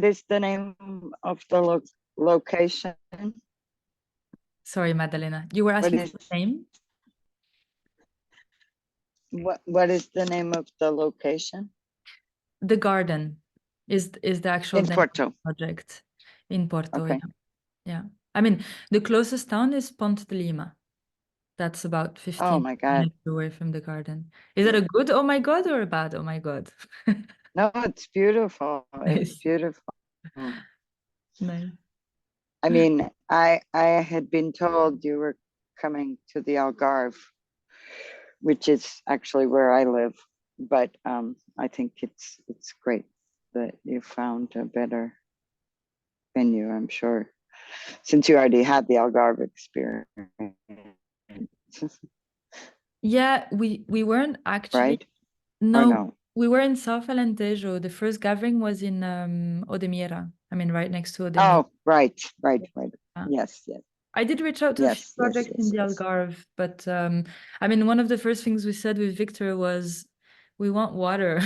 is the name of the location? Sorry, Madalena, you were asking for the name? What is the name of the location? The garden is the actual In name of Porto. the project in Porto. Okay. Yeah. I mean, the closest town is Ponte de Lima. That's about 15 my God. minutes away from the garden. Is that a good oh my God or a bad oh my God? No, it's beautiful. It's Nice. beautiful. Nice. I mean, I had been told you were coming to the Algarve, which is actually where I live, but I think it's great that you found a better venue, I'm sure, since you already had the Algarve experience. Yeah, we weren't actually. Right? No, we were in South Alentejo. The first gathering was in Odemira. I mean, right next to Odemira. Oh, right. Yes. I did reach out to a few projects in the Algarve, but I mean, one of the first things we said with Victor was, we want water.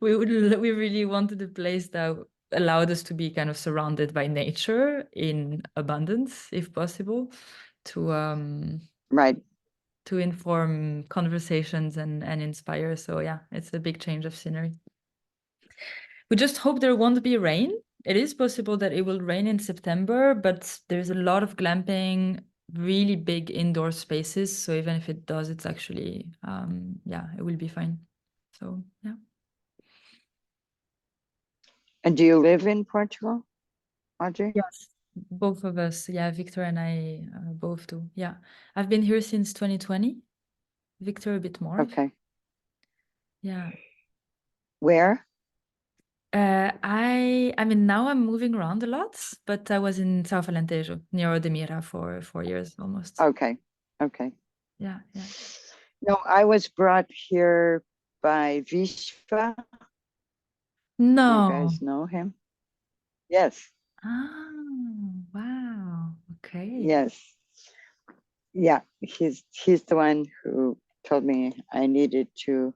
We really wanted a place that allowed us to be kind of surrounded by nature in abundance, if possible, to Right. to inform conversations and inspire. So yeah, it's a big change of scenery. We just hope there won't be rain. It is possible that it will rain in September, but there's a lot of glamping, really big indoor spaces. So even if it does, it's actually, yeah, it will be fine. So yeah. And do you live in Portugal, Audrey? Yes, both of us. Yeah, Victor and I both do. Yeah, I've been here since 2020. Victor a bit more. Okay. Yeah. Where? I mean, now I'm moving around a lot, but I was in South Alentejo, near Odemira for 4 years almost. Okay. Yeah. No, I was brought here by Vishva. No. You guys know him? Yes. Oh, wow. Okay. Yes. Yeah, he's the one who told me I needed to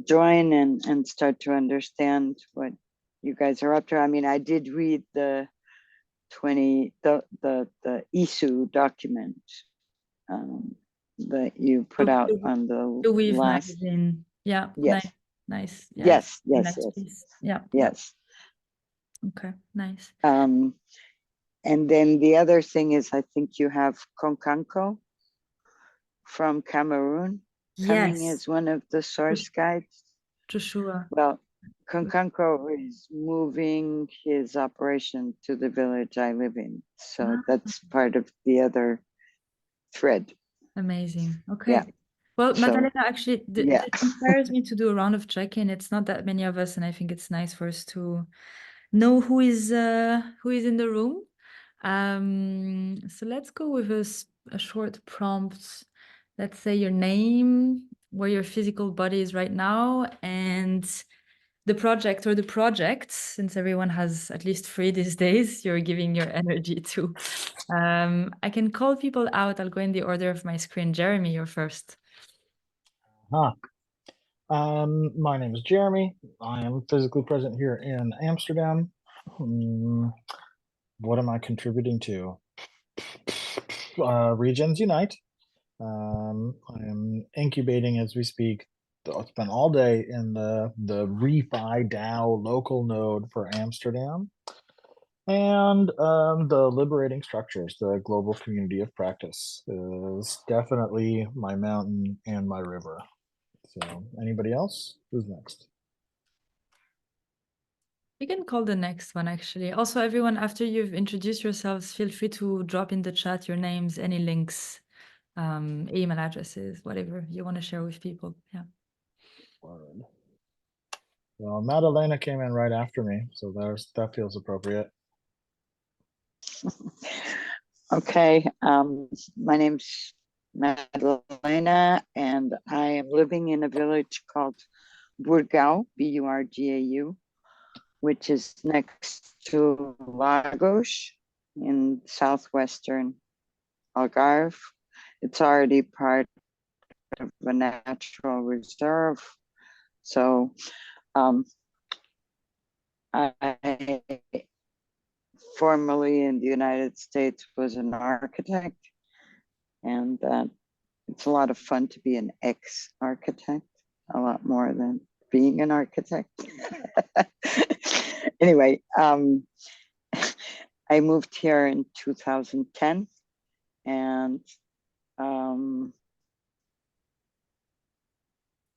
join and start to understand what you guys are up to. I mean, I did read the ISU document that you put out on the Weave last. magazine. Yeah. Yes. Nice. Yeah, Yes. Yeah. Yes. Okay. Nice. And then the other thing is, I think you have Konkanko from Cameroon coming as one of the source guides. Joshua. Well, Konkanko is moving his operation to the village I live in. So that's part of the other thread. Amazing. Okay. Yeah. Well, Madalena, actually, yeah. it inspires me to do a round of check-in. It's not that many of us, and I think it's nice for us to know who is in the room. So let's go with a short prompt. Let's say your name, where your physical body is right now, and the project or the projects, since everyone has at least 3 these days, you're giving your energy to. I can call people out. I'll go in the order of my screen. Jeremy, you're first. My name is Jeremy. I am physically present here in Amsterdam. What am I contributing to? Regions Unite. I am incubating as we speak. It's been all day in the ReFi DAO local node for Amsterdam. And the liberating structures, the global community of practice, is definitely my mountain and my river. So anybody else? Who's next? You can call the next one, actually. Also, everyone, after you've introduced yourselves, feel free to drop in the chat your names, any links, email addresses, whatever you want to share with people. Yeah. Word. Well, Madalena came in right after me, so that feels appropriate. Okay. My name's Madalena, and I am living in a village called Burgau, Burgau, which is next to Lagos in southwestern Algarve. It's already part of a natural reserve. So I formerly in the United States was an architect, and it's a lot of fun to be an ex-architect, a lot more than being an architect. Anyway, I moved here in 2010, and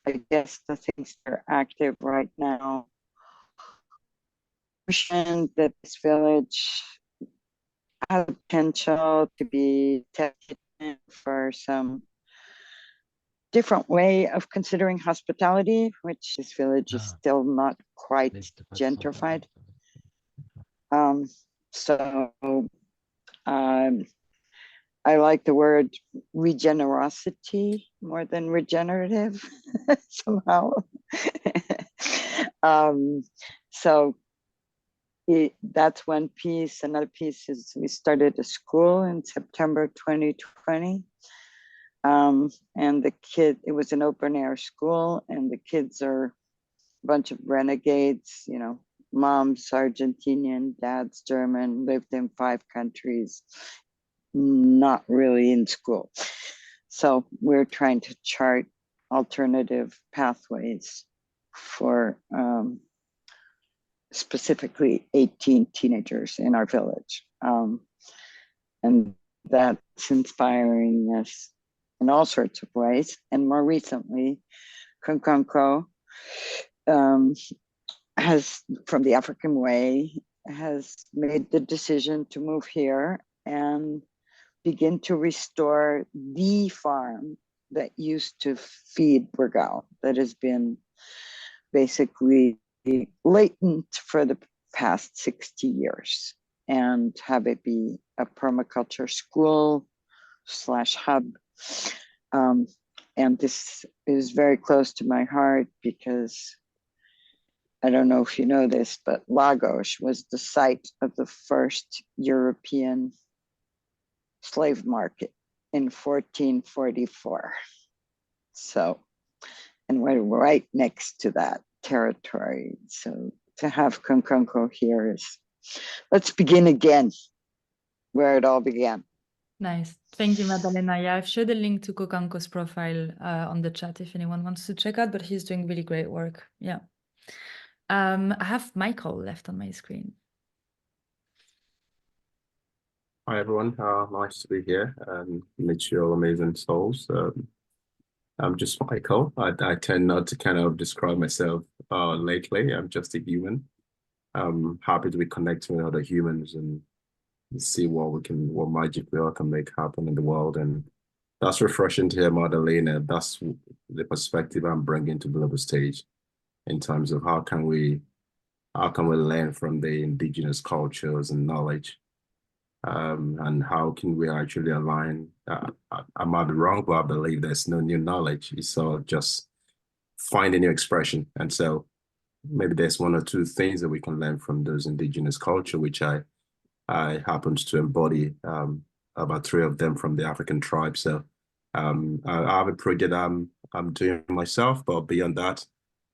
I guess the things that are active right now, that this village has potential to be tested for some different way of considering hospitality, which this village is still not quite gentrified. So I like the word regenerosity more than regenerative somehow. So that's one piece. Another piece is we started a school in September 2020. And it was an open air school, and the kids are a bunch of renegades, you know, mom's Argentinian, dad's German, lived in 5 countries, not really in school. So we're trying to chart alternative pathways for specifically 18 teenagers in our village. And that's inspiring us in all sorts of ways. And more recently, Kunkanko has, from the African Way, has made the decision to move here and begin to restore the farm that used to feed Burgal, that has been basically latent for the past 60 years, and have it be a permaculture school / hub. And this is very close to my heart because I don't know if you know this, but Lagos was the site of the first European slave market in 1444. So, and we're right next to that territory. So to have Kunkunko here is, let's begin again where it all began. Nice. Thank you, Madalena. Yeah, I've shared a link to Kokanko's profile on the chat if anyone wants to check out, but he's doing really great work. Yeah. I have Michael left on my screen. Hi, everyone. Nice to be here and meet you all amazing souls. I'm just Michael. I tend not to kind of describe myself lately. I'm just a human. I'm happy to be connecting with other humans and see what magic we all can make happen in the world. And that's refreshing to hear, Madalena. That's the perspective I'm bringing to global stage in terms of how can we learn from the indigenous cultures and knowledge, and how can we actually align. I might be wrong, but I believe there's no new knowledge. It's all just find a new expression. And so maybe there's 1 or 2 things that we can learn from those indigenous culture, which I happened to embody about 3 of them from the African tribe. So I have a project I'm doing myself, but beyond that,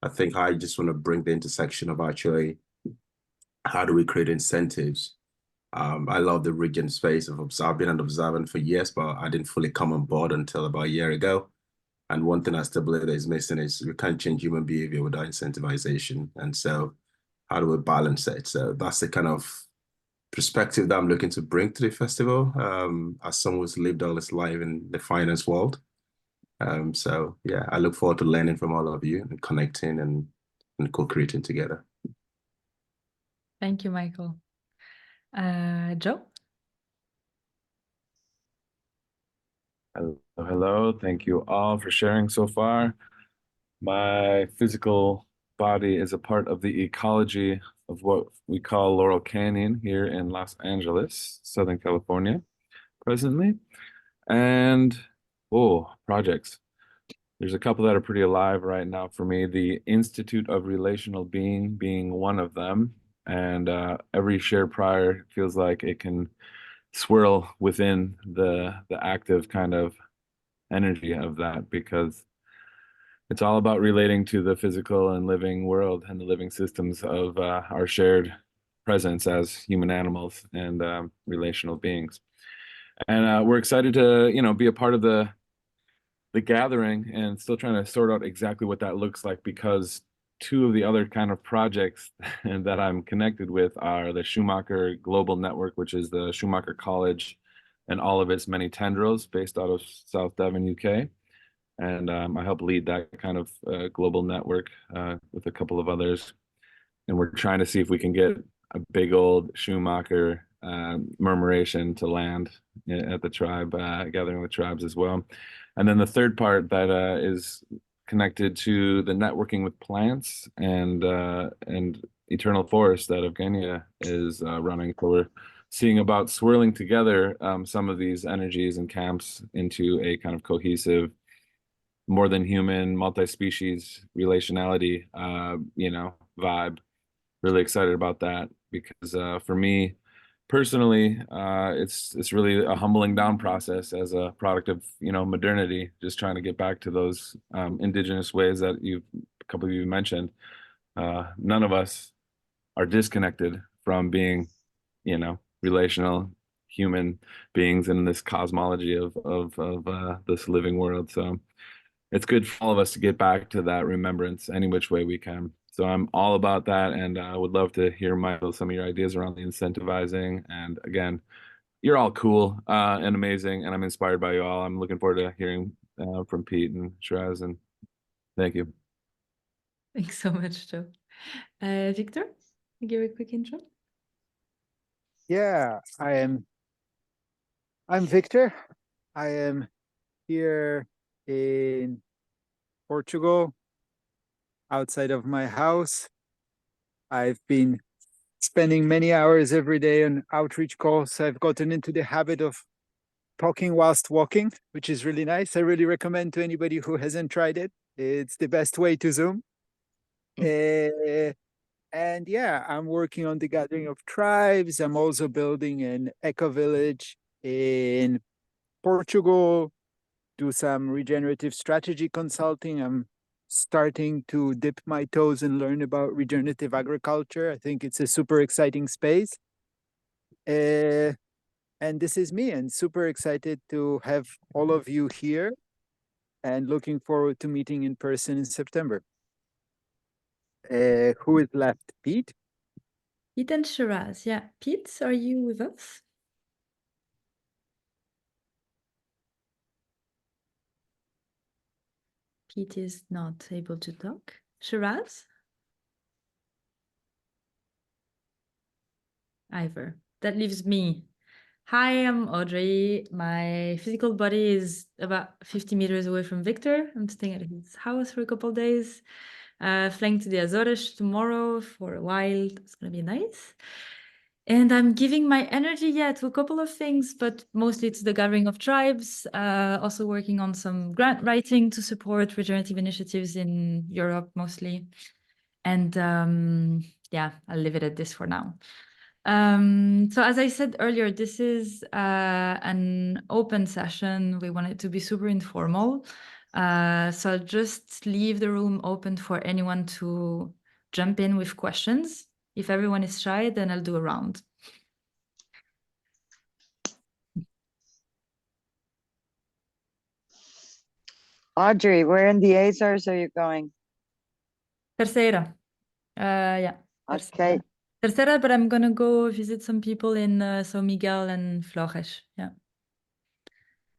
I think I just want to bring the intersection of actually how do we create incentives. I love the region space of I've been an observant for years, but I didn't fully come on board until about a year ago. And one thing I still believe that is missing is we can't change human behavior without incentivization. And so how do we balance it? So that's the kind of perspective that I'm looking to bring to the festival, as someone who's lived all his life in the finance world. So yeah, I look forward to learning from all of you and connecting and co-creating together. Thank you, Michael. Joe? Hello. Thank you all for sharing so far. My physical body is a part of the ecology of what we call Laurel Canyon here in Los Angeles, Southern California, presently. And, projects. There's a couple that are pretty alive right now for me. The Institute of Relational being one of them. And every share prior feels like it can swirl within the active kind of energy of that, because it's all about relating to the physical and living world and the living systems of our shared presence as human animals and relational beings. And we're excited to, be a part of the gathering, and still trying to sort out exactly what that looks like, because two of the other kind of projects that I'm connected with are the Schumacher Global Network, which is the Schumacher College and all of its many tendrils based out of South Devon, UK. And I help lead that kind of global network with a couple of others. And we're trying to see if we can get a big old Schumacher murmuration to land at the tribe, gathering with tribes as well. And then the third part that is connected to the networking with plants and eternal forest that Evgenia is running. So we're seeing about swirling together some of these energies and camps into a kind of cohesive, more than human, multi-species relationality, vibe. Really excited about that, because for me personally, it's really a humbling down process as a product of modernity, just trying to get back to those indigenous ways that a couple of you mentioned. None of us are disconnected from being relational human beings in this cosmology of this living world. So it's good for all of us to get back to that remembrance any which way we can. So I'm all about that, and I would love to hear, Michael, some of your ideas around the incentivizing. And again, you're all cool and amazing, and I'm inspired by you all. I'm looking forward to hearing from Pete and Shiraz, and thank you. Thanks so much, Joe. Victor, give a quick intro. Yeah, I'm Victor. I am here in Portugal, outside of my house. I've been spending many hours every day on outreach calls. I've gotten into the habit of talking whilst walking, which is really nice. I really recommend to anybody who hasn't tried it. It's the best way to Zoom. And yeah, I'm working on the gathering of tribes. I'm also building an eco village in Portugal, do some regenerative strategy consulting. I'm starting to dip my toes and learn about regenerative agriculture. I think it's a super exciting space. And this is me, and super excited to have all of you here, and looking forward to meeting in person in September. Who is left? Pete? Pete and Shiraz. Yeah, Pete, are you with us? Pete is not able to talk. Shiraz? Ivor. That leaves me. Hi, I'm Audrey. My physical body is about 50 meters away from Victor. I'm staying at his house for a couple of days. Flying to the Azores tomorrow for a while. It's gonna be nice. And I'm giving my energy, to a couple of things, but mostly to the gathering of tribes. Also working on some grant writing to support regenerative initiatives in Europe mostly. And I'll leave it at this for now. So as I said earlier, this is an open session. We want it to be super informal. So I'll just leave the room open for anyone to jump in with questions. If everyone is shy, then I'll do a round. Audrey, where in the Azores are you going? Terceira. Okay. Terceira, but I'm gonna go visit some people in São Miguel and Flores. Yeah.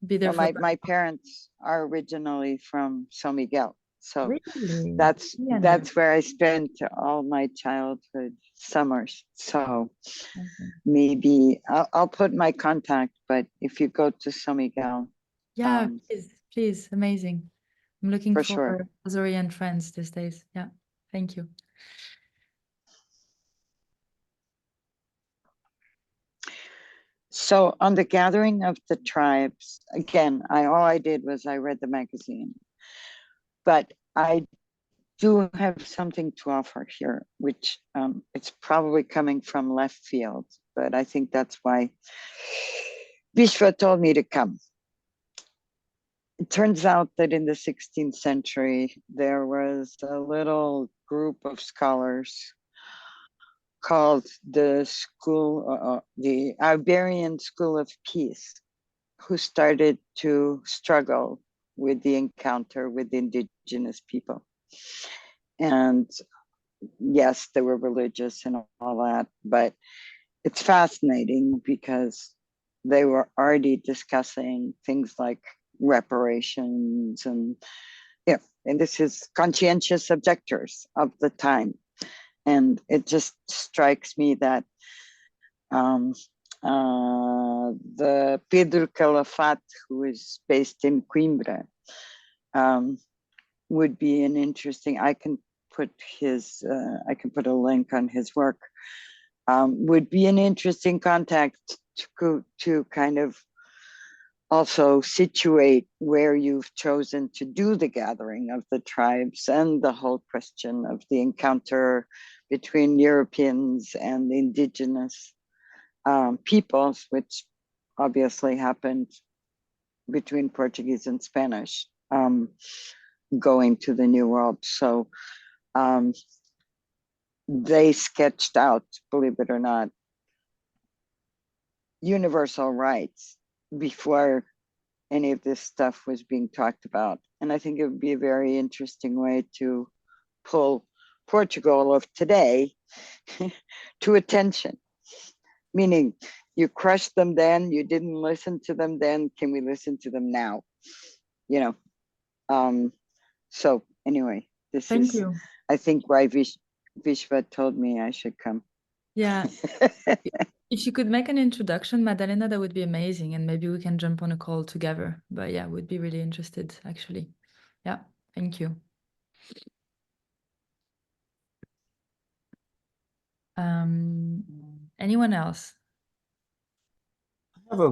Be there So for my parents are originally from São Miguel. So Really? that's Yeah. where I spent all my childhood summers. So Okay. maybe I'll put my contact, but if you go to São Miguel, Yeah, please, amazing. I'm looking for for sure. Azorian friends these days. Yeah, thank you. So on the gathering of the tribes, again, all I did was I read the magazine, but I do have something to offer here, which it's probably coming from left field, but I think that's why Bishwa told me to come. it turns out that in the 16th century, there was a little group of scholars called the Iberian School of Peace, who started to struggle with the encounter with indigenous people. And yes, they were religious and all that, but it's fascinating because they were already discussing things like reparations and and this is conscientious objectors of the time. And it just strikes me that the Pedro Calafat, who is based in Coimbra, would be an interesting, I can put a link on his work, would be an interesting contact to kind of also situate where you've chosen to do the gathering of the tribes and the whole question of the encounter between Europeans and the indigenous peoples, which obviously happened between Portuguese and Spanish, going to the New World. So they sketched out, believe it or not, universal rights before any of this stuff was being talked about. And I think it would be a very interesting way to pull Portugal of today to attention. Meaning, you crushed them then, you didn't listen to them then, can we listen to them now? You know, so anyway, this Thank is, you. I think, why Vishva told me I should come. Yeah. If you could make an introduction, Madalena, that would be amazing. And maybe we can jump on a call together. But yeah, would be really interested, actually. Yeah, thank you. Anyone else? I have a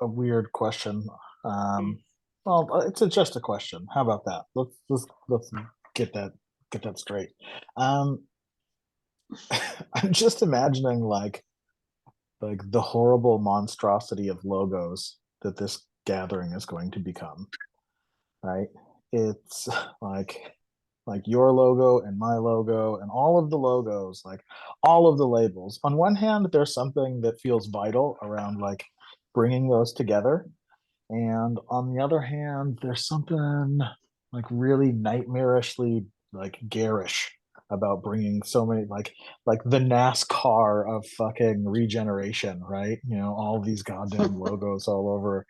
weird question. Well, it's just a question. How about that? Let's get that straight. I'm just imagining like the horrible monstrosity of logos that this gathering is going to become. Right? It's like your logo and my logo and all of the logos, like all of the labels. On one hand, there's something that feels vital around like bringing those together. And on the other hand, there's something like really nightmarishly like garish about bringing so many like the NASCAR of fucking regeneration, right? You know, all these goddamn logos all over.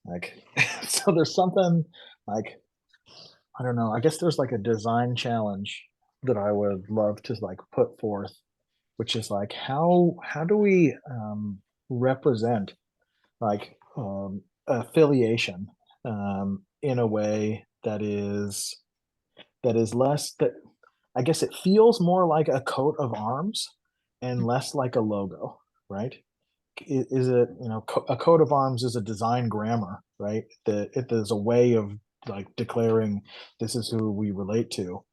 Like, so there's something like, I don't know. I guess there's like a design challenge that I would love to like put forth, which is like how do we represent like affiliation in a way that is less that I guess it feels more like a coat of arms and less like a logo, right? Is it, you know, a coat of arms is a design grammar, right? That it is a way of like declaring this is who we relate to.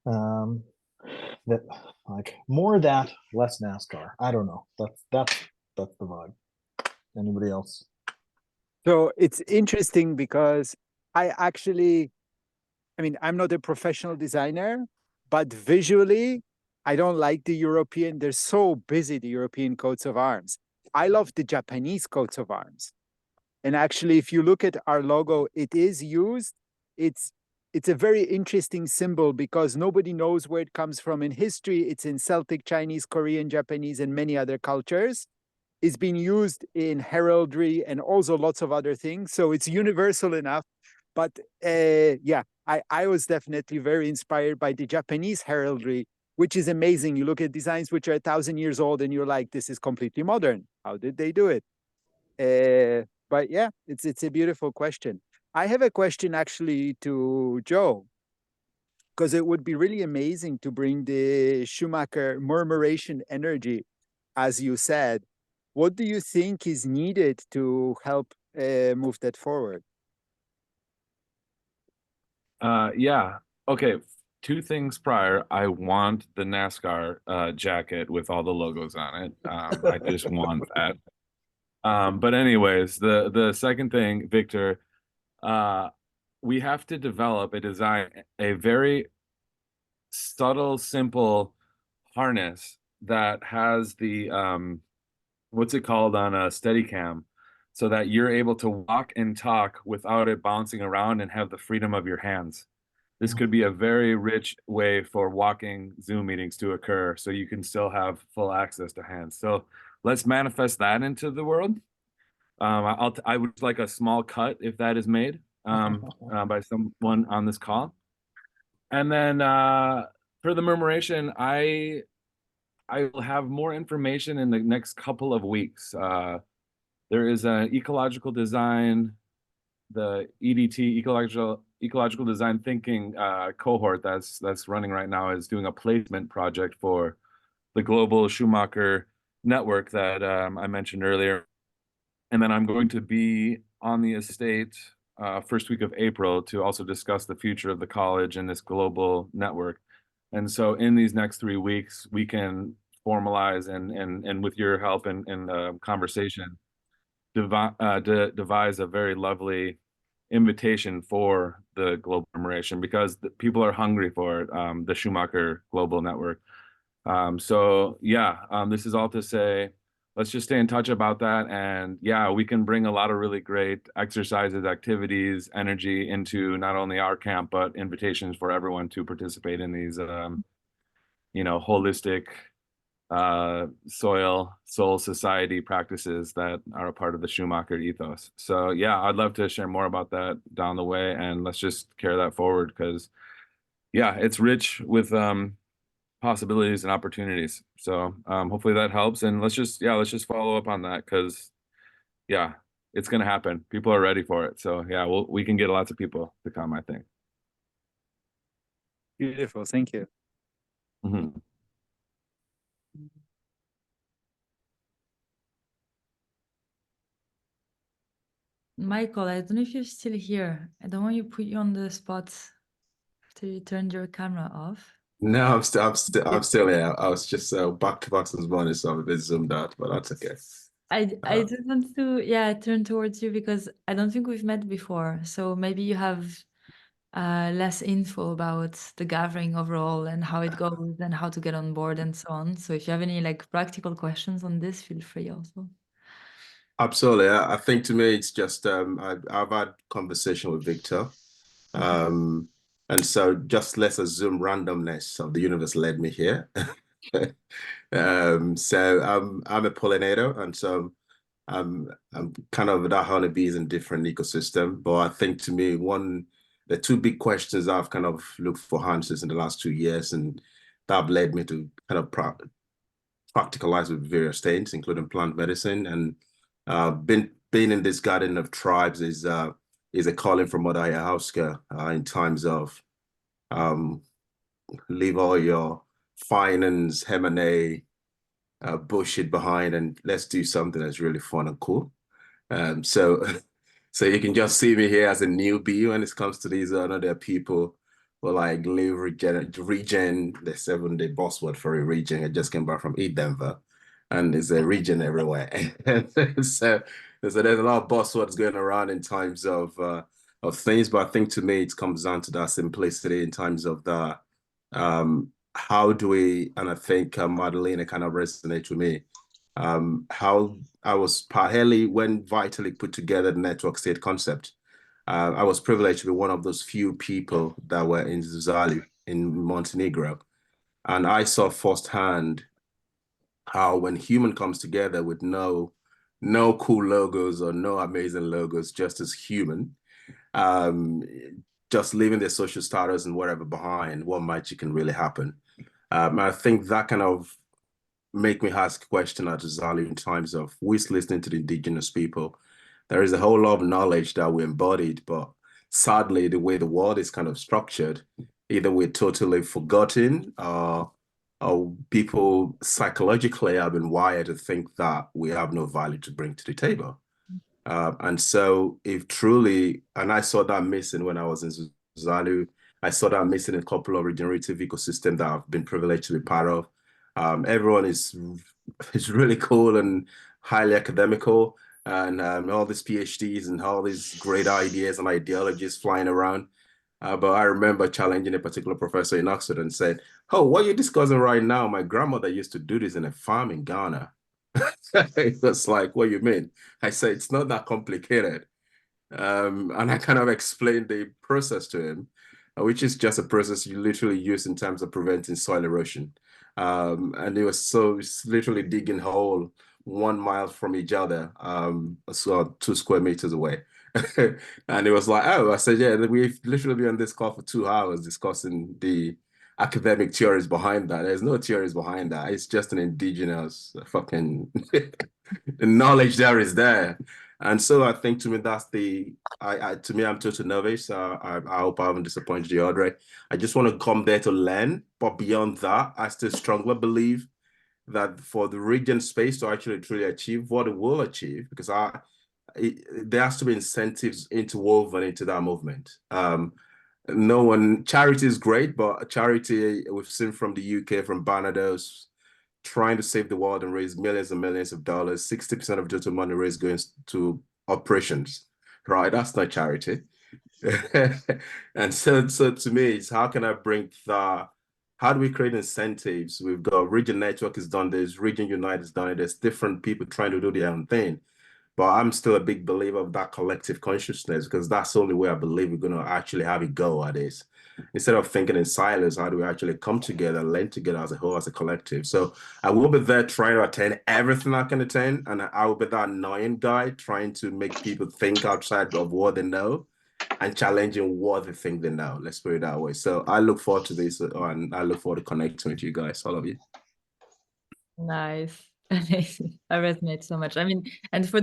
That like more of that, less NASCAR. I don't know. That's the vibe. Anybody else? So it's interesting because I mean, I'm not a professional designer, but visually, I don't like the European. They're so busy, the European coats of arms. I love the Japanese coats of arms. And actually, if you look at our logo, it is used. It's a very interesting symbol because nobody knows where it comes from in history. It's in Celtic, Chinese, Korean, Japanese, and many other cultures. It's been used in heraldry and also lots of other things. So it's universal enough. But yeah, I was definitely very inspired by the Japanese heraldry, which is amazing. You look at designs which are 1,000 years old and you're like, this is completely modern. How did they do it? But yeah, it's a beautiful question. I have a question actually to Joe, because it would be really amazing to bring the Schumacher murmuration energy, as you said. What do you think is needed to help move that forward? Yeah. Okay. Two things prior. I want the NASCAR jacket with all the logos on it. I just want that. But anyways, the second thing, Victor, we have to develop a very subtle, simple harness that has the what's it called on a Steadicam, so that you're able to walk and talk without it bouncing around and have the freedom of your hands. This could be a very rich way for walking Zoom meetings to occur, so you can still have full access to hands. So let's manifest that into the world. I would like a small cut if that is made by someone on this call. And then for the murmuration, I will have more information in the next couple of weeks. There is an ecological design, the EDT, ecological design thinking cohort that's running right now is doing a placement project for the global Schumacher network that I mentioned earlier. And then I'm going to be on the estate first week of April to also discuss the future of the college and this global network. And so in these next 3 weeks, we can formalize and with your help and conversation, devise a very lovely invitation for the global commemoration, because people are hungry for it, the Schumacher Global Network. So yeah, this is all to say, let's just stay in touch about that. And yeah, we can bring a lot of really great exercises, activities, energy into not only our camp, but invitations for everyone to participate in these, holistic soul society practices that are a part of the Schumacher ethos. So yeah, I'd love to share more about that down the way, and let's just carry that forward, because yeah, it's rich with possibilities and opportunities. So hopefully that helps, and let's just follow up on that, because yeah, it's gonna happen. People are ready for it. So yeah, we can get lots of people to come, I think. Beautiful, thank you. Mhm. Michael, I don't know if you're still here. I don't want to put you on the spot after you turned your camera off. No, I'm still here. I was just back to back this morning, so I'm a bit zoomed out, but that's okay. I just want to turn towards you because I don't think we've met before. So maybe you have less info about the gathering overall and how it goes and how to get on board and so on. So if you have any like practical questions on this, feel free also. Absolutely. I think to me it's just I've had conversation with Victor. And so just let's assume randomness of the universe led me here. So I'm a pollinator, and so I'm kind of that honeybees in different ecosystem. But I think to me, the two big questions I've kind of looked for answers in the last 2 years, and that led me to kind of practicalize with various things, including plant medicine. And being in this garden of tribes is a calling from Mother Ayahuasca in times of leave all your finance, M&A, bullshit behind, and let's do something that's really fun and cool. So so you can just see me here as a newbie when it comes to these other people who like live regen, the 7-day boss word for a region. I just came back from Denver, and there's a region everywhere. so there's a lot of buzzwords going around in times of things, but I think to me it comes down to that simplicity in terms of the how do we, and I think Madalena kind of resonates with me, how I was partly when Vitalik put together the network state concept. I was privileged to be one of those few people that were in Zali in Montenegro. And I saw firsthand how when human comes together with no cool logos or no amazing logos, just as human, um, just leaving their social status and whatever behind, what magic can really happen. I think that kind of make me ask a question at Zali in terms of who is listening to the indigenous people. There is a whole lot of knowledge that we embodied, but sadly, the way the world is kind of structured, either we're totally forgotten or people psychologically have been wired to think that we have no value to bring to the table. And so if truly, and I saw that missing when I was in Zulu, I saw that missing in a couple of regenerative ecosystems that I've been privileged to be part of. Everyone is really cool and highly academical. and all these PhDs and all these great ideas and ideologies flying around. But I remember challenging a particular professor in Oxford and said, "Oh, what you're discussing right now, my grandmother used to do this in a farm in Ghana." It was like, "What do you mean?" I said, "It's not that complicated." And I kind of explained the process to him, which is just a process you literally use in terms of preventing soil erosion. And it was it's literally digging a hole 1 mile from each other, so 2 square meters away. And it was like, oh, I said, yeah, we've literally been on this call for 2 hours discussing the academic theories behind that. There's no theories behind that. It's just an indigenous fucking the knowledge there is there. And so I think to me that's to me I'm totally nervous. I hope I haven't disappointed you, Audrey. I just want to come there to learn, but beyond that, I still strongly believe that for the region space to actually truly achieve what it will achieve, because there has to be incentives interwoven into that movement. No one, charity is great, but charity we've seen from the UK, from Barbados, trying to save the world and raise millions and millions of dollars. 60% of total money raised goes to operations, right? That's not charity. And so to me, it's how can I bring how do we create incentives? We've got Region Network has done this, Region Unite has done it. There's different people trying to do their own thing. But I'm still a big believer of that collective consciousness, because that's the only way I believe we're going to actually have a go at this. Instead of thinking in silos, how do we actually come together, learn together as a whole, as a collective? So I will be there trying to attend everything I can attend, and I will be that annoying guy trying to make people think outside of what they know and challenging what they think they know. Let's put it that way. So I look forward to this, and I look forward to connecting with you guys, all of you. Nice. Amazing. I resonate so much. I mean, and for a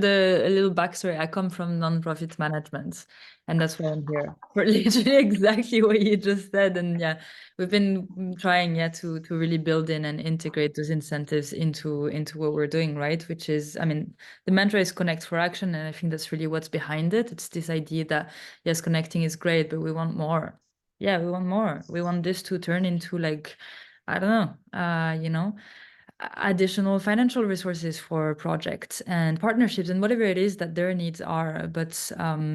little backstory, I come from nonprofit management, and that's why I'm here for literally exactly what you just said. And yeah, we've been trying, to really build in and integrate those incentives into what we're doing, right? Which is, I mean, the mantra is connect for action, and I think that's really what's behind it. It's this idea that yes, connecting is great, but we want more. Yeah, we want more. We want this to turn into like, I don't know, additional financial resources for projects and partnerships and whatever it is that their needs are. But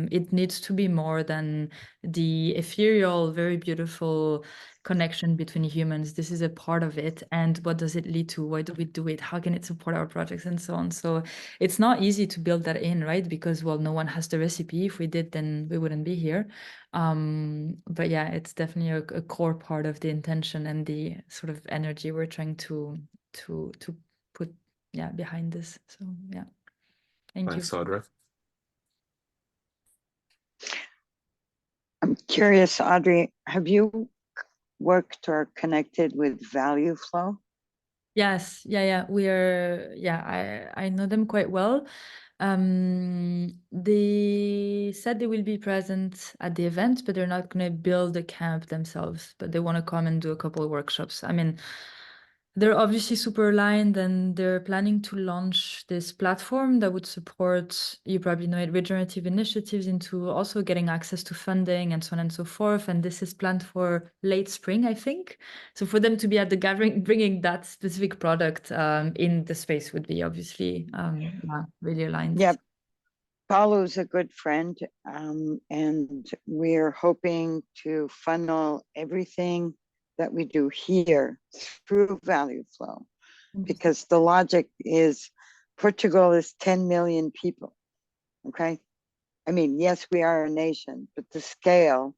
it needs to be more than the ethereal, very beautiful connection between humans. This is a part of it. And what does it lead to? Why do we do it? How can it support our projects and so on? So it's not easy to build that in, right? Because, well, no one has the recipe. If we did, then we wouldn't be here. But yeah, it's definitely a core part of the intention and the sort of energy we're trying to put behind this. So yeah, thank you. Thanks, Audrey. I'm curious, Audrey, have you worked or connected with Value Flow? Yes, we are. I know them quite well. They said they will be present at the event, but they're not going to build a camp themselves, but they want to come and do a couple of workshops. I mean, they're obviously super aligned, and they're planning to launch this platform that would support, you probably know it, regenerative initiatives into also getting access to funding and so on and so forth. And this is planned for late spring, I think. So for them to be at the gathering, bringing that specific product in the space would be obviously really aligned. Yeah, Paulo's a good friend, and we're hoping to funnel everything that we do here through Value Flow, because the logic is Portugal is 10 million people, okay? I mean, yes, we are a nation, but the scale,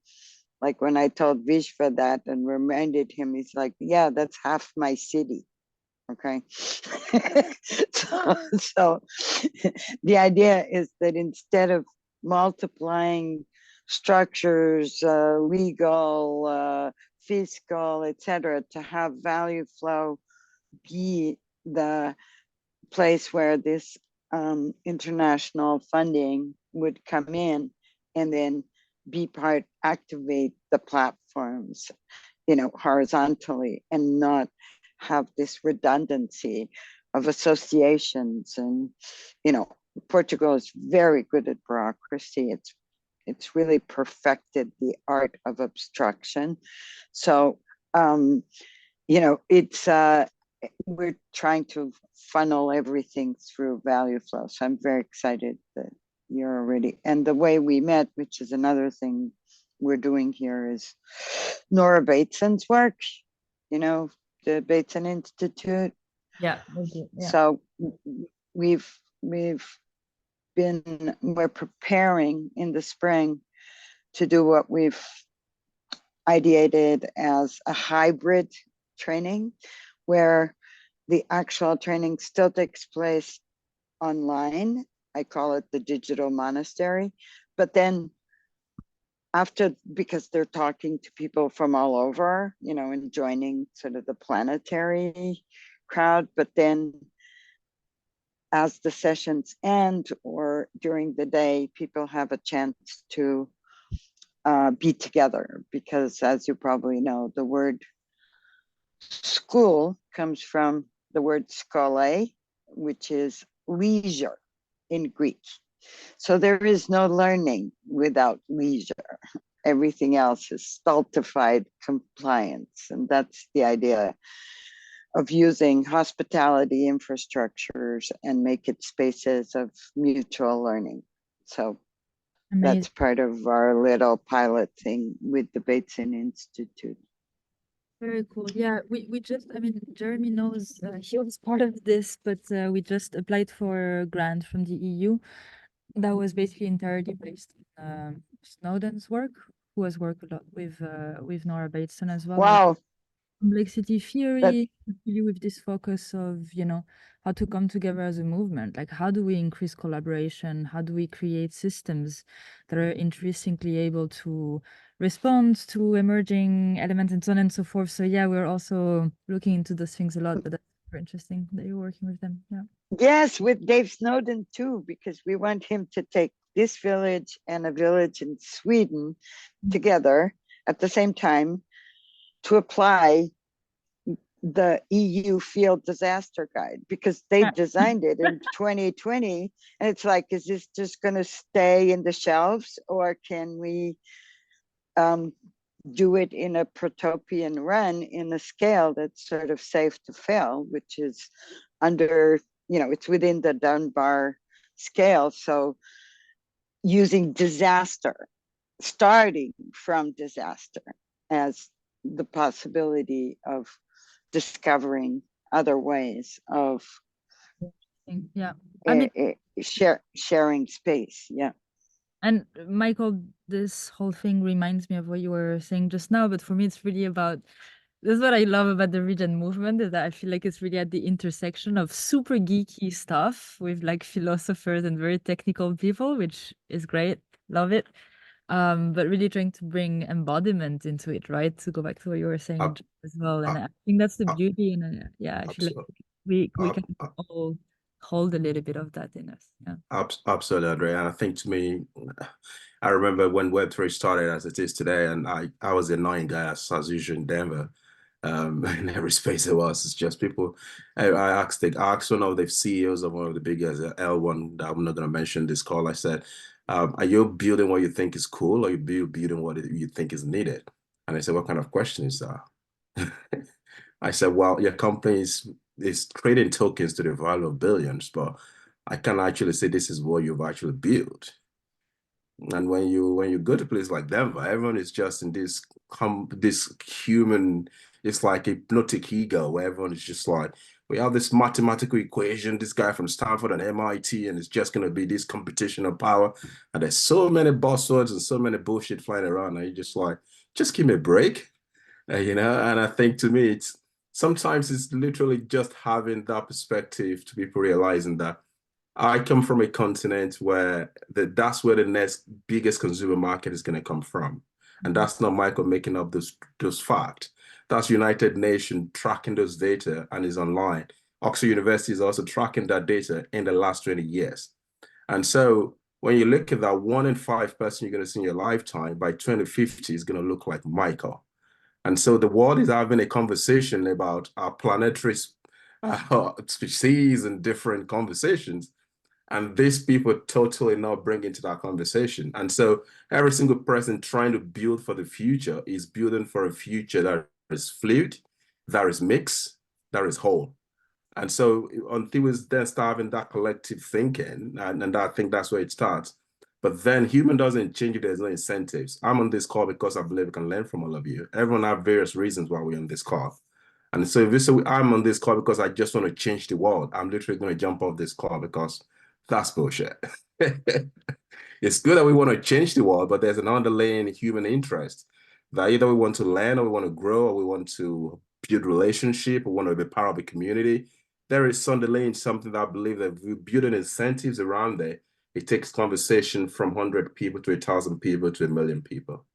like when I told Vishva that and reminded him, he's like, yeah, that's half my city. Okay. so the idea is that instead of multiplying structures, legal, fiscal, etc., to have Value Flow be the place where this international funding would come in, and then activate the platforms, horizontally, and not have this redundancy of associations. And Portugal is very good at bureaucracy. It's really perfected the art of obstruction. So it's we're trying to funnel everything through value flow. So I'm very excited that you're already, and the way we met, which is another thing we're doing here, is Nora Bateson's work, you know, the Bateson Institute. Yeah. Okay. Yeah. So we're preparing in the spring to do what we've ideated as a hybrid training, where the actual training still takes place online. I call it the digital monastery. But then after, because they're talking to people from all over, you know, and joining sort of the planetary crowd, but then as the sessions end or during the day, people have a chance to be together, because as you probably know, the word school comes from the word skole, which is leisure in Greek. So there is no learning without leisure. Everything else is stultified compliance. And that's the idea of using hospitality infrastructures and make it spaces of mutual learning. So Amazing. that's part of our little pilot thing with the Bateson Institute. Very cool. Yeah, we just, I mean, Jeremy knows he was part of this, but we just applied for a grant from the EU that was basically entirely based on Snowden's work, who has worked a lot with Nora Bateson as well. Wow. Complexity That, theory, really with this focus of, you know, how to come together as a movement. Like, how do we increase collaboration? How do we create systems that are intrinsically able to respond to emerging elements and so on and so forth? So yeah, we're also looking into those things a lot, but that's super interesting that you're working with them. Yeah. yes, with Dave Snowden too, because we want him to take this village and a village in Sweden together at the same time to apply the EU field disaster guide, because they designed it in 2020. And it's like, is this just going to stay in the shelves, or can we do it in a protopian run in a scale that's sort of safe to fail, which is under, you know, it's within the Dunbar scale. So using disaster, starting from disaster as the possibility of discovering other ways of Yeah, I mean, sharing space. Yeah. and Michael, this whole thing reminds me of what you were saying just now, but for me, it's really about, this is what I love about the Regen movement, is that I feel like it's really at the intersection of super geeky stuff with like philosophers and very technical people, which is great, love it. But really trying to bring embodiment into it, right? To go back to what you were saying Ab- as well, and ab- I think that's the ab- beauty, and yeah, I feel like we can ab- all hold a little bit of that in us. Yeah. Absolutely, Andre. And I think to me, I remember when Web3 started as it is today, and I was the annoying guy as usual in Denver. In every space it was, it's just people. I asked one of the CEOs of one of the biggest L1 that I'm not going to mention this call. I said, are you building what you think is cool, or you building what you think is needed? And I said, what kind of question is that? I said, well, your company is trading tokens to the value of billions, but I can actually say this is what you've actually built. And when you go to a place like Denver, everyone is just in this human, it's like a hypnotic ego where everyone is just like, we have this mathematical equation, this guy from Stanford and MIT, and it's just going to be this competition of power. And there's so many buzzwords and so many bullshit flying around. And you're just like, just give me a break. You know, and I think to me, sometimes it's literally just having that perspective to people realizing that I come from a continent where that's where the next biggest consumer market is going to come from. And that's not Michael making up those facts. That's United Nations tracking those data and is online. Oxford University is also tracking that data in the last 20 years. And so when you look at that 1 in 5 person you're going to see in your lifetime by 2050 is going to look like Michael. And so the world is having a conversation about our planetary species and different conversations. And these people totally not bring into that conversation. And so every single person trying to build for the future is building for a future that is fluid, that is mixed, that is whole. And so until we then start having that collective thinking, and I think that's where it starts. But then human doesn't change if there's no incentives. I'm on this call because I believe we can learn from all of you. Everyone have various reasons why we're on this call. And so if you say I'm on this call because I just want to change the world, I'm literally going to jump off this call because that's bullshit. It's good that we want to change the world, but there's an underlying human interest that either we want to learn or we want to grow or we want to build relationship or want to be part of a community. There is underlying something that I believe that if we build incentives around there, it takes conversation from 100 people to 1,000 people to 1,000,000 people.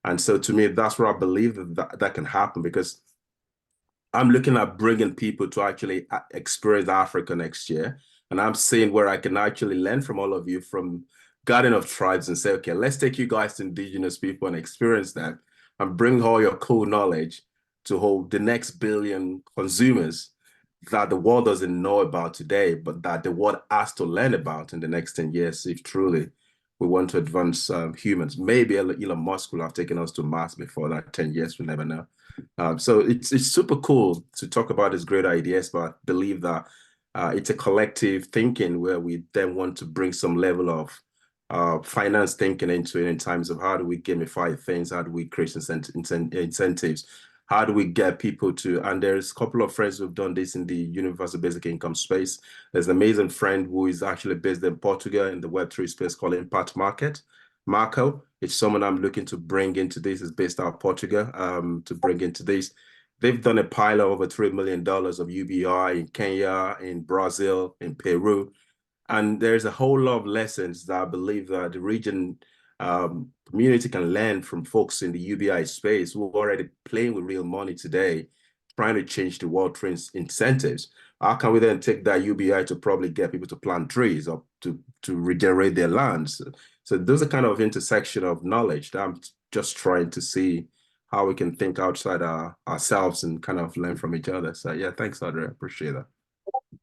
And so to me, that's where I believe that can happen, because I'm looking at bringing people to actually experience Africa next year. And I'm seeing where I can actually learn from all of you from Garden of Tribes and say, okay, let's take you guys to indigenous people and experience that and bring all your cool knowledge to hold the next billion consumers that the world doesn't know about today, but that the world has to learn about in the next 10 years if truly we want to advance humans. Maybe Elon Musk will have taken us to Mars before that 10 years, we never know. So it's super cool to talk about these great ideas, but I believe that it's a collective thinking where we then want to bring some level of finance thinking into it in terms of how do we gamify things, how do we create incentives, how do we get people to, and there's a couple of friends who've done this in the universal basic income space. There's an amazing friend who is actually based in Portugal in the Web3 space called Impact Market. Marco, it's someone I'm looking to bring into this, is based out of Portugal, to bring into this. They've done a pilot over $3 million of UBI in Kenya, in Brazil, in Peru. And there's a whole lot of lessons that I believe that the region community can learn from folks in the UBI space who are already playing with real money today, trying to change the world through incentives. How can we then take that UBI to probably get people to plant trees or to regenerate their lands? So those are kind of intersection of knowledge that I'm just trying to see how we can think outside ourselves and kind of learn from each other. So yeah, thanks, Audrey. I appreciate that.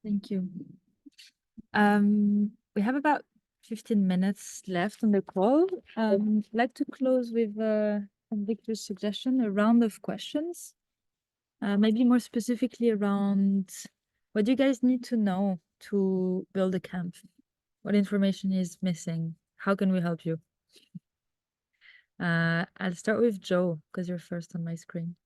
Thank you. We have about 15 minutes left on the call. I'd like to close with Victor's suggestion, a round of questions. Maybe more specifically around what do you guys need to know to build a camp? What information is missing? How can we help you? I'll start with Joe, because you're first on my screen.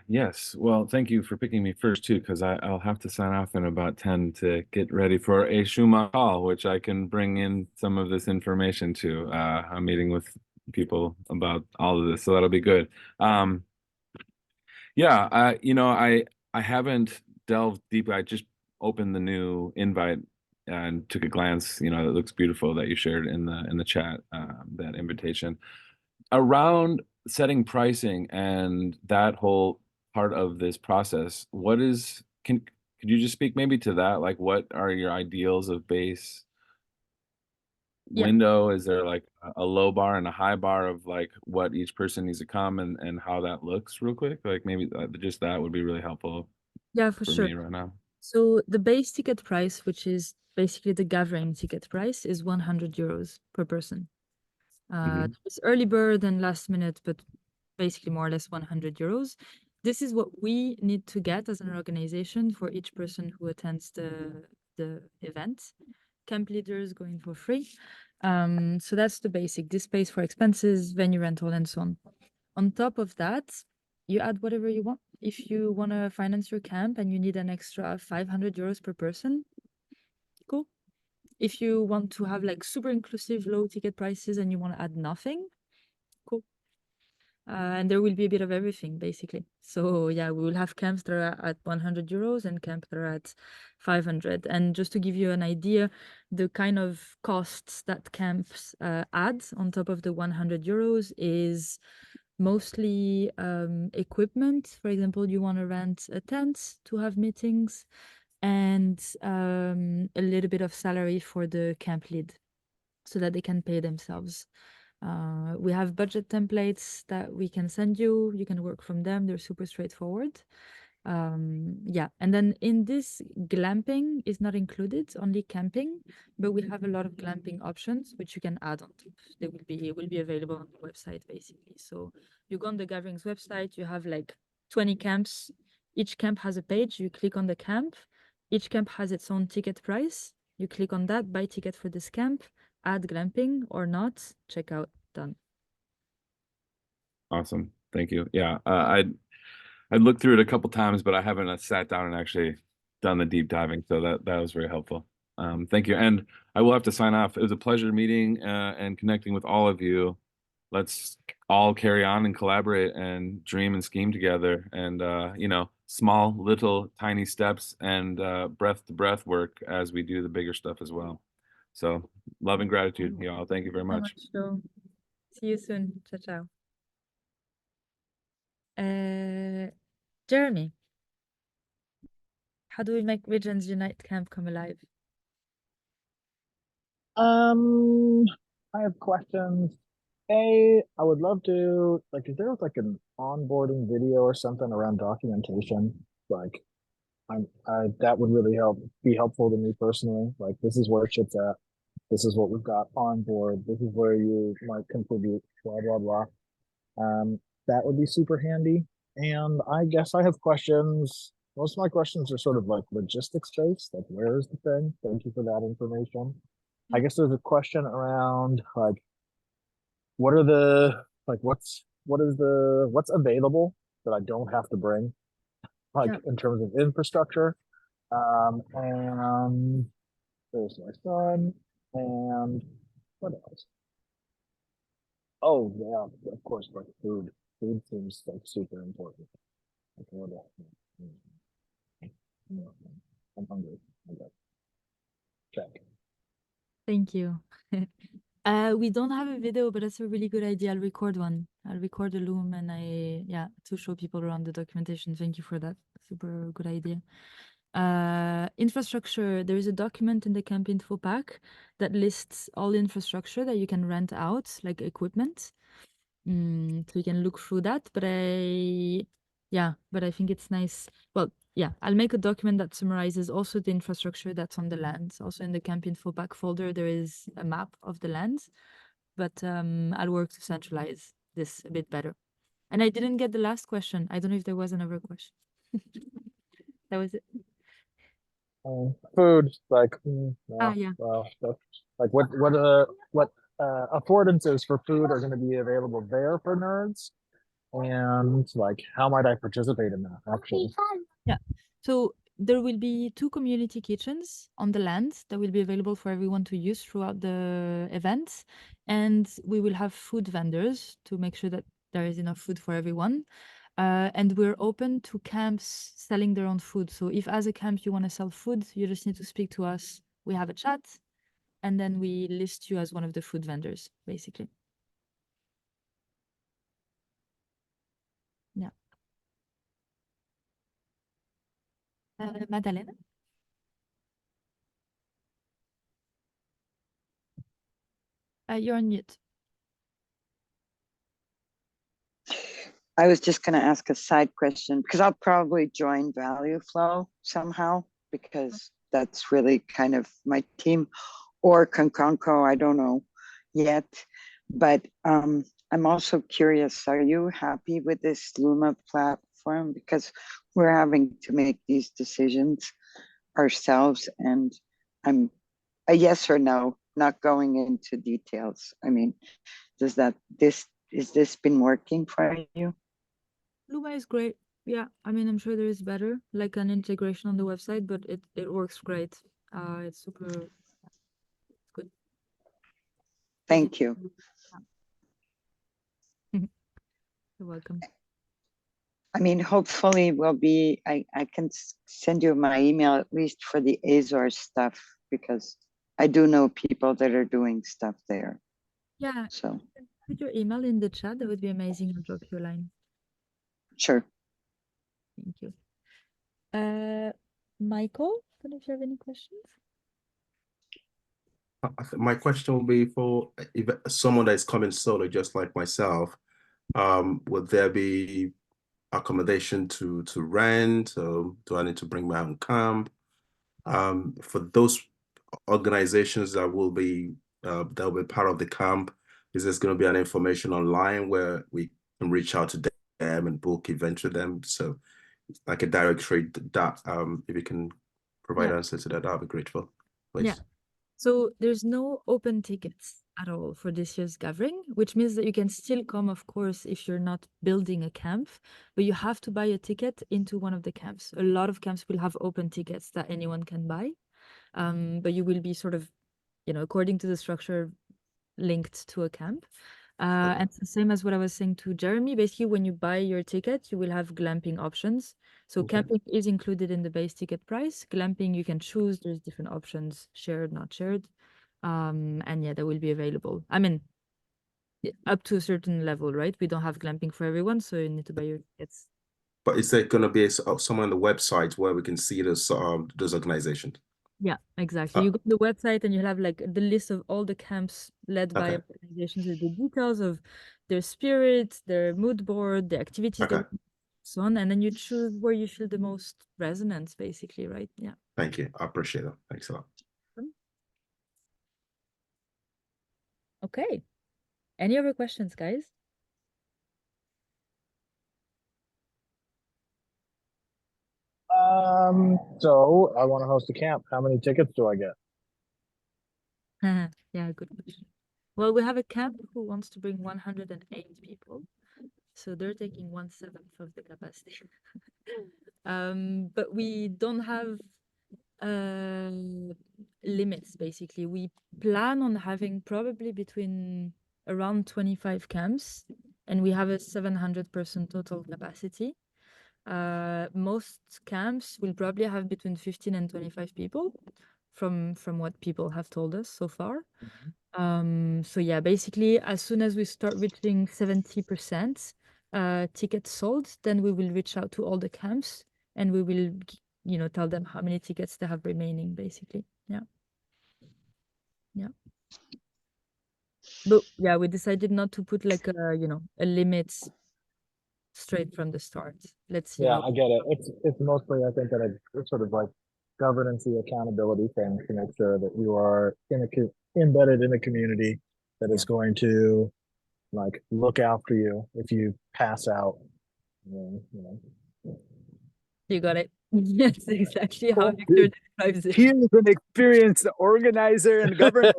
Yes. Well, thank you for picking me first too, because I'll have to sign off in about 10 to get ready for a Shuma call, which I can bring in some of this information to. I'm meeting with people about all of this, so that'll be good. Yeah, I haven't delved deeply. I just opened the new invite and took a glance. It looks beautiful that you shared in the chat, that invitation around setting pricing and that whole part of this process. Could you just speak maybe to that? Like, what are your ideals of base window? Is there like a low bar and a high bar of like what each person needs to come and how that looks real quick? Like maybe just that would be really helpful for sure. me right now. So the base ticket price, which is basically the gathering ticket price, is 100 euros per person. It's early bird and last minute, but basically more or less 100 euros. This is what we need to get as an organization for each person who attends the event. Camp leaders going for free. So that's the basic. This pays for expenses, venue rental, and so on. On top of that, you add whatever you want. If you want to finance your camp and you need an extra 500 euros per person, cool. If you want to have like super inclusive low ticket prices and you want to add nothing, cool. And there will be a bit of everything basically. So yeah, we will have camps that are at 100 euros and camps that are at 500. And just to give you an idea, the kind of costs that camps add on top of the 100 euros is mostly equipment. For example, you want to rent a tent to have meetings, and a little bit of salary for the camp lead so that they can pay themselves. We have budget templates that we can send you. You can work from them. They're super straightforward. Yeah, and then in this, glamping is not included, only camping, but we have a lot of glamping options which you can add on top. They will be available on the website basically. So you go on the gatherings website, you have like 20 camps. Each camp has a page. You click on the camp. Each camp has its own ticket price. You click on that, buy ticket for this camp, add glamping or not, check out, done. Awesome. Thank you. Yeah. I looked through it a couple times, but I haven't sat down and actually done the deep diving. So that was very helpful. Thank you. And I will have to sign off. It was a pleasure meeting and connecting with all of you. Let's all carry on and collaborate and dream and scheme together. And you know, small, little, tiny steps and breath to breath work as we do the bigger stuff as well. So love and gratitude, y'all. Thank you very much. So see you soon. Ciao, ciao. Jeremy, how do we make Regions Unite Camp come alive? I have questions. I would love to, like, if there was like an onboarding video or something around documentation, like that would really be helpful to me personally. Like, this is where shit's at. This is what we've got on board. This is where you might contribute, blah, blah, blah. That would be super handy. And I guess I have questions. Most of my questions are sort of like logistics based, like where is the thing? Thank you for that information. I guess there's a question around like what are the like what's available that I don't have to bring, like in terms of infrastructure. And there's my son, and what else? Oh yeah, of course, like food. Food seems like super important. Like, what else? I'm hungry. Okay. Check. Thank you. We don't have a video, but that's a really good idea. I'll record one. I'll record a Loom and to show people around the documentation. Thank you for that. Super good idea. Infrastructure, there is a document in the camp info pack that lists all infrastructure that you can rent out, like equipment. So you can look through that, but I think it's nice. Well, yeah, I'll make a document that summarizes also the infrastructure that's on the land. Also in the camp info pack folder, there is a map of the land, but I'll work to centralize this a bit better. And I didn't get the last question. I don't know if there was another question. That was it. Food, like, like what affordances for food are going to be available there for nerds, and like how might I participate in that actually? Yeah, so there will be 2 community kitchens on the land that will be available for everyone to use throughout the event, and we will have food vendors to make sure that there is enough food for everyone. And we're open to camps selling their own food. So if as a camp you want to sell food, you just need to speak to us. We have a chat, and then we list you as one of the food vendors, basically. Yeah. Madalena? You're on mute. I was just going to ask a side question because I'll probably join Value Flow somehow because that's really kind of my team, or Conconco, I don't know yet. But I'm also curious, are you happy with this Luma platform? Because we're having to make these decisions ourselves, and I'm a yes or no, not going into details. I mean, is this been working for you? Luma is great. Yeah, I mean, I'm sure there is better, like an integration on the website, but it works great. It's super good. Thank you. You're welcome. I mean, hopefully I can send you my email at least for the Azores stuff, because I do know people that are doing stuff there. Yeah, so put your email in the chat. That would be amazing. I'll drop you a line. Sure. Thank you. Michael, I don't know if you have any questions. My question will be for if someone that is coming solo, just like myself, would there be accommodation to rent? Do I need to bring my own camp? For those organizations that will be part of the camp, is this going to be an information online where we can reach out to them and book events with them? So like a directory that if you can provide answer to that, I'll be grateful. Please. Yeah. So there's no open tickets at all for this year's gathering, which means that you can still come, of course, if you're not building a camp, but you have to buy a ticket into one of the camps. A lot of camps will have open tickets that anyone can buy, but you will be sort of, according to the structure, linked to a camp. And it's the same as what I was saying to Jeremy. Basically, when you buy your ticket, you will have glamping options. So camping is included in the base ticket price. Glamping, you can choose. There's different options, shared, not shared. And yeah, that will be available. I mean, up to a certain level, right? We don't have glamping for everyone, so you need to buy your tickets. But is there going to be somewhere on the website where we can see those organizations? Yeah, exactly. You go to the website and you'll have like the list of all the camps led by organizations with the details of their spirit, their mood board, the activities, so on. And then you choose where you feel the most resonance, basically, right? Yeah. Thank you. I appreciate it. Thanks a lot. Okay. Any other questions, guys? So I want to host a camp. How many tickets do I get? Yeah, good question. Well, we have a camp who wants to bring 108 people. So they're taking 1/7 of the capacity. But we don't have limits, basically. We plan on having probably between around 25 camps, and we have a 700-person total capacity. Most camps will probably have between 15 and 25 people from what people have told us so far. So yeah, basically, as soon as we start reaching 70% tickets sold, then we will reach out to all the camps and we will, tell them how many tickets they have remaining, basically. Yeah. Yeah. But yeah, we decided not to put like a limit straight from the start. Let's see. Yeah, I get it. It's mostly, I think, that it's sort of like governance accountability thing to make sure that you are embedded in a community that is going to like look after you if you pass out. You got it. Yes, exactly how Victor describes it. He is an experienced organizer and governor.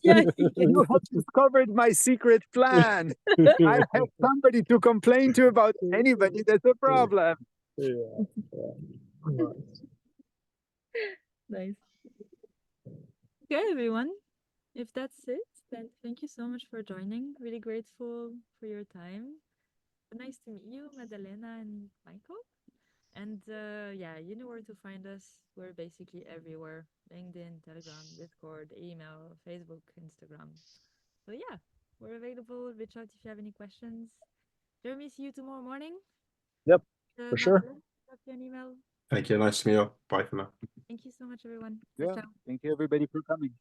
Yeah, You have discovered my secret plan. I have somebody to complain to about anybody that's a problem. Nice. Okay, everyone. If that's it, then thank you so much for joining. Really grateful for your time. Nice to meet you, Madalena and Michael. And yeah, you know where to find us. We're basically everywhere. LinkedIn, Telegram, Discord, email, Facebook, Instagram. So yeah, we're available. Reach out if you have any questions. Jeremy, see you tomorrow morning. Yep, for sure. Drop you an email. Thank you. Nice to meet you. Bye for now. Thank you so much, everyone. Yeah, Ciao, ciao. thank you everybody for coming.